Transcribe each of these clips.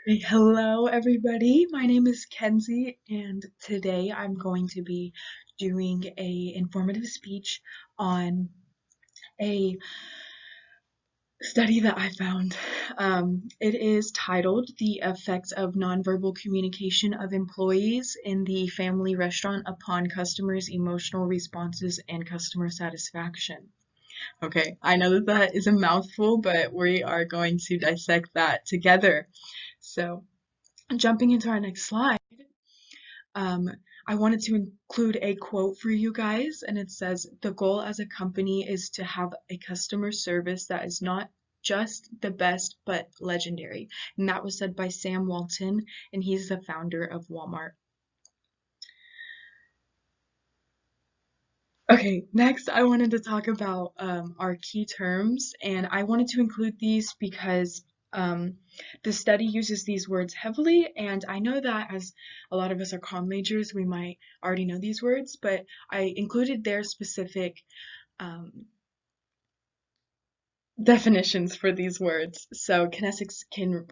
Hey, hello, everybody. My name is Kenzie, and today I'm going to be doing a informative speech on a study that I found. It is titled "The Effects of Nonverbal Communication of Employees in the Family Restaurant Upon Customers' Emotional Responses and Customer Satisfaction." Okay, I know that that is a mouthful, but we are going to dissect that together. So, jumping into our next slide. Um, I wanted to include a quote for you guys, and it says, "The goal as a company is to have a customer service that is not just the best, but legendary." And that was said by Sam Walton, and he's the founder of Walmart. Okay, next I wanted to talk about our key terms, and I wanted to include these because um, the study uses these words heavily, and I know that as a lot of us are comm majors, we might already know these words, but I included their specific um, definitions for these words. So kinesics can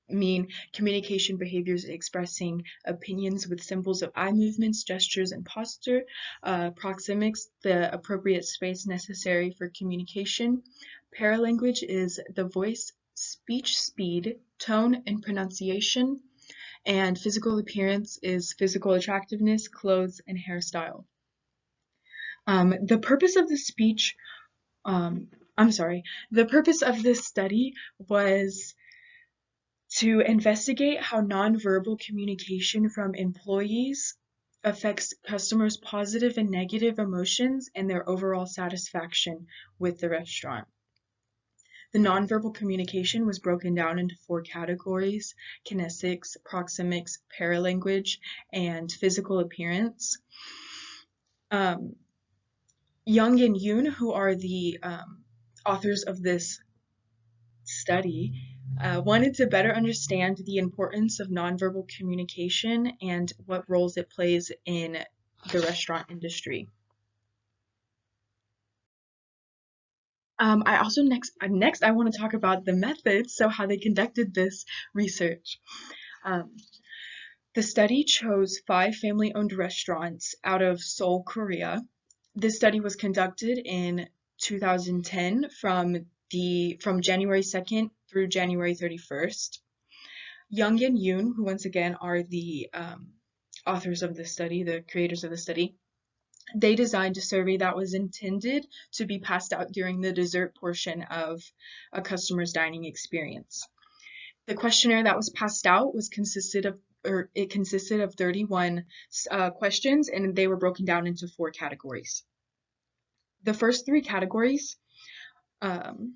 mean communication behaviors expressing opinions with symbols of eye movements, gestures, and posture. Proxemics, the appropriate space necessary for communication. Paralanguage is the voice, speech speed, tone, and pronunciation. And physical appearance is physical attractiveness, clothes, and hairstyle. The purpose of the speech um, I'm sorry, the purpose of this study was to investigate how nonverbal communication from employees affects customers' positive and negative emotions and their overall satisfaction with the restaurant. The nonverbal communication was broken down into 4 categories: kinesics, proxemics, paralanguage, and physical appearance. Um, Young and Yoon, who are the authors of this study, wanted to better understand the importance of nonverbal communication and what roles it plays in the restaurant industry. I also next I want to talk about the methods, so how they conducted this research. Um, the study chose 5 family-owned restaurants out of Seoul, Korea. This study was conducted in 2010 from January 2nd through January 31st. Young and Yoon, who once again are the authors of the study, the creators of the study, they designed a survey that was intended to be passed out during the dessert portion of a customer's dining experience. The questionnaire that was passed out consisted of 31 questions, and they were broken down into 4 categories. The first three categories, um,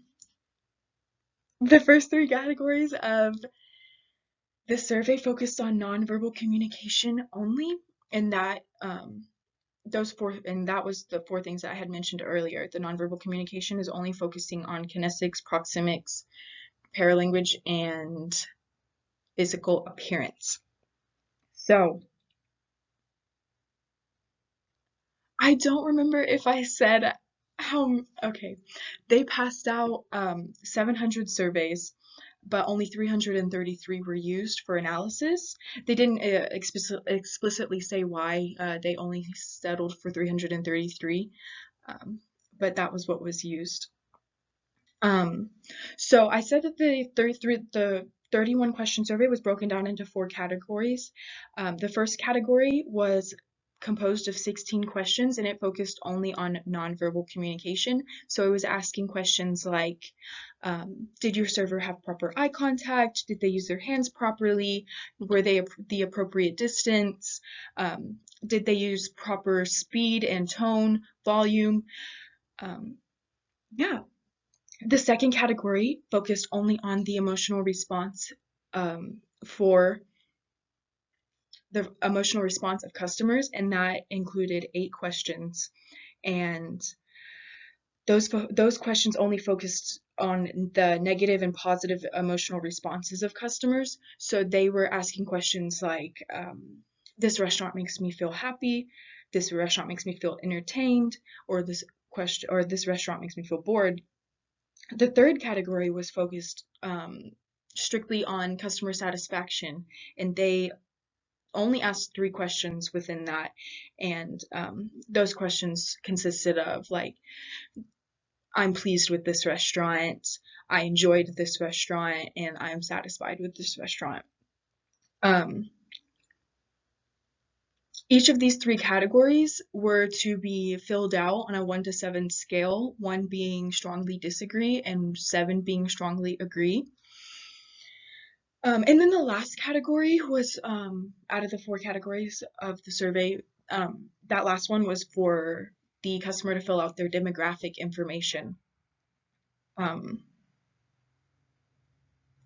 the first 3 categories of the survey focused on nonverbal communication only, and that that was the 4 things that I had mentioned earlier. The nonverbal communication is only focusing on kinesics, proxemics, paralanguage, and physical appearance. So I don't remember if I said okay. They passed out 700 surveys, but only 333 were used for analysis. They didn't explicitly say why they only settled for 333, but that was what was used. Um, so I said that the 31 question survey was broken down into 4 categories. The first category was composed of 16 questions, and it focused only on nonverbal communication. So it was asking questions like, did your server have proper eye contact? Did they use their hands properly? Were they the appropriate distance? Did they use proper speed and tone, volume? Yeah. The second category focused only on the emotional response for the emotional response of customers, and that included 8 questions. And those questions only focused on the negative and positive emotional responses of customers. So they were asking questions like, this restaurant makes me feel happy, this restaurant makes me feel entertained, or this restaurant makes me feel bored. The third category was focused strictly on customer satisfaction, and they only asked 3 questions within that, and those questions consisted of like, I'm pleased with this restaurant, I enjoyed this restaurant, and I am satisfied with this restaurant. Um, each of these 3 categories were to be filled out on a 1 to 7 scale, 1 being strongly disagree and 7 being strongly agree. And then the last category was, out of the 4 categories of the survey, that last one was for the customer to fill out their demographic information.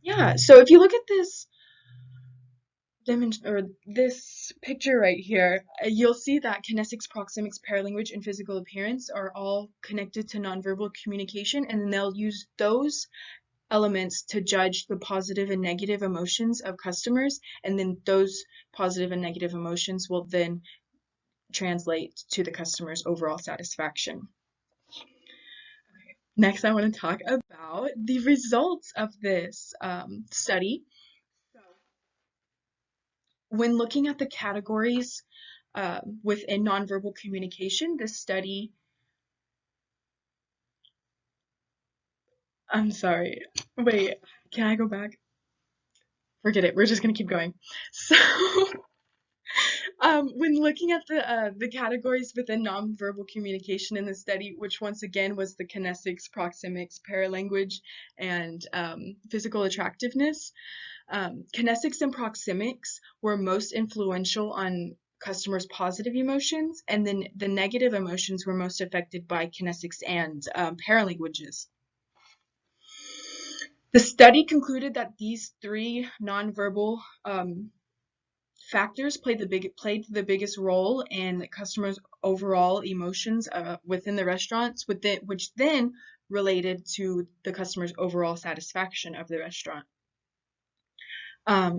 Yeah, so if you look at this this picture right here, you'll see that kinesics, proxemics, paralanguage, and physical appearance are all connected to nonverbal communication, and then they'll use those elements to judge the positive and negative emotions of customers, and then those positive and negative emotions will then translate to the customer's overall satisfaction. Next, I want to talk about the results of this study. So, when looking at the categories within nonverbal communication, this study, I'm sorry, wait, can I go back? Forget it, we're just gonna keep going. So, when looking at the categories within nonverbal communication in the study, which once again was the kinesics, proxemics, paralanguage, and physical attractiveness, kinesics and proxemics were most influential on customers' positive emotions, and then the negative emotions were most affected by kinesics and paralanguages. The study concluded that these 3 nonverbal factors played the biggest role in customers' overall emotions within the restaurants, which then related to the customer's overall satisfaction of the restaurant. I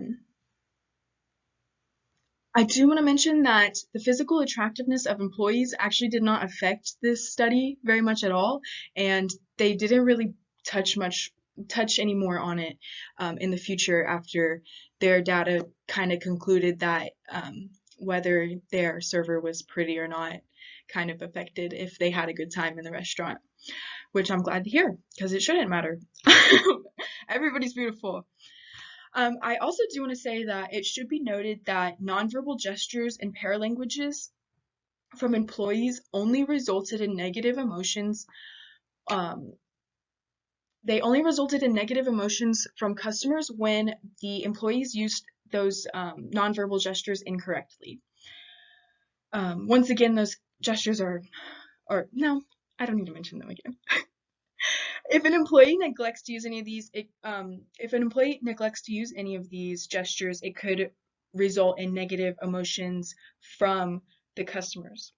do want to mention that the physical attractiveness of employees actually did not affect this study very much at all, and they didn't really touch any more on it in the future after their data kind of concluded that whether their server was pretty or not kind of affected if they had a good time in the restaurant, which I'm glad to hear because it shouldn't matter. Everybody's beautiful. I also do want to say that it should be noted that nonverbal gestures and paralanguages from employees only resulted in negative emotions. They only resulted in negative emotions from customers when the employees used those nonverbal gestures incorrectly. Once again, those gestures or no, I don't need to mention them again. If an employee neglects to use any of these, gestures, it could result in negative emotions from the customers.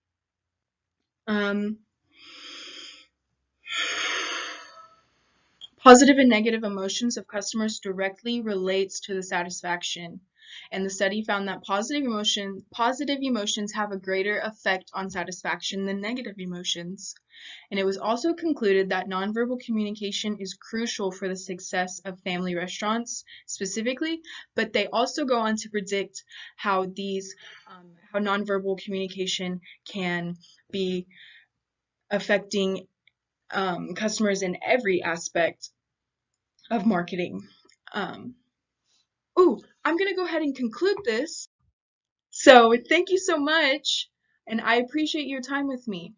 Positive and negative emotions of customers directly relates to the satisfaction. And the study found that positive emotions have a greater effect on satisfaction than negative emotions. And it was also concluded that nonverbal communication is crucial for the success of family restaurants specifically, but they also go on to predict how how nonverbal communication can be affecting customers in every aspect of marketing. I'm going to go ahead and conclude this. So thank you so much, and I appreciate your time with me.